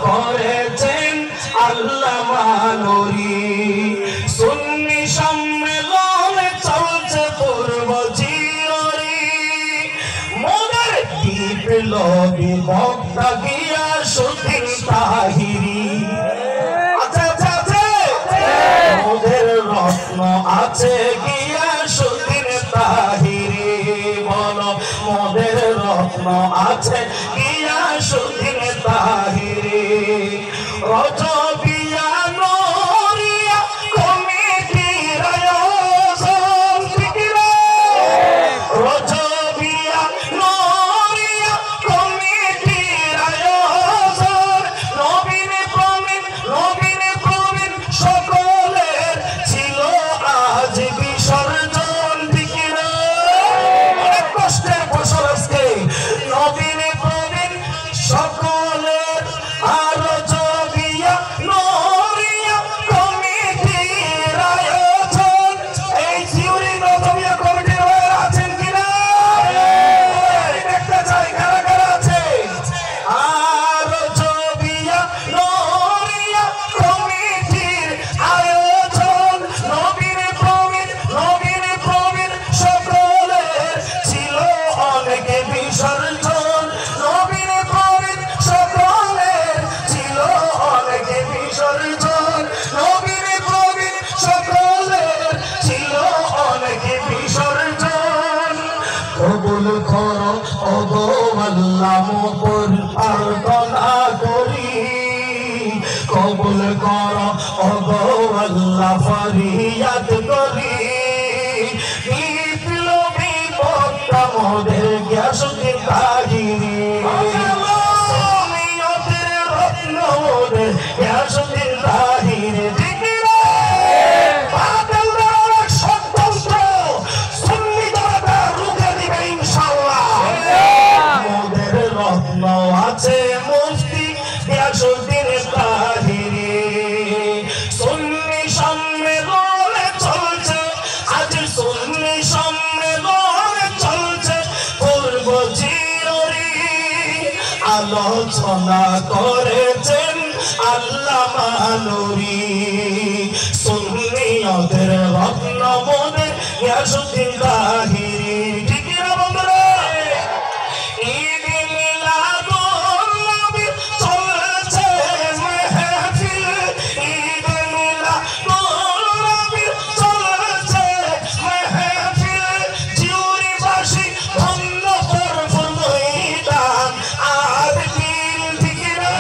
করেছেন আল্লামা নূরী। সুন্নি সম্মেলনে চলছে পূর্ব চিররি, মোদের বিপ্লবী বক্তা গিয়াসউদ্দিন তাহিরি। মোদের রত্ন আছে গিয়াসউদ্দিন তাহিরি, বলো মোদের রত্ন আছে গিয়াসউদ্দিন তাহিরি। রজবিয়া নূরিয়া কমিটির আয়োজন, রজবিয়া নূরিয়া কমিটির আয়োজন, নবীন প্রবীণ সকলের ছিল আজ বিসর্জন। ঠিক না? অনেক কষ্টের ফসল আজকে নবীন প্রবীণ সকলের রজবিয়া নূরিয়া কমিটির আয়োজন। এই থিওরি রজবিয়া কমিটির হয়ে আছেন কিনা? একটা চাই, কারা কারা আছে? রজবিয়া নূরিয়া কমিটির আয়োজন, নবীন প্রবীণ সকলের ছিল অনেক বিসর্জন। নবীন প্রবীণ সকলের ছিল অনেক বিসর্জন, নবীন প্রবীণ সকলের ছিল অনেক বিসর্জন। কবুল করো ওগো আল্লাহ মোর প্রার্থনা করি, কবুল করো ওগো আল্লাহ ফরিয়াদ করি। বিপ্লবী বক্তা মোদের গিয়াসউদ্দিন তাহিরি, সুন্নিয়তের রত্ন মোদের গিয়াসউদ্দিন তাহিরি। ঠিক না? বাতিল দ্বারা ষড়যন্ত্র সুন্নি দ্বারা রুখে দিবে ইনশাআল্লাহ। মোদের রত্ন আছে মুফতি গিয়াসউদ্দিন তাহিরি। সুন্নি সম্মেলনে চলছে আজ, সুন্নি সম্মেলনে চলছে পূর্ব চিররি। আলোচনা করেছেন আল্লামা নূরী, সুন্নিয়তের রত্ন মোদের গিয়াসউদ্দিন তাহিরি।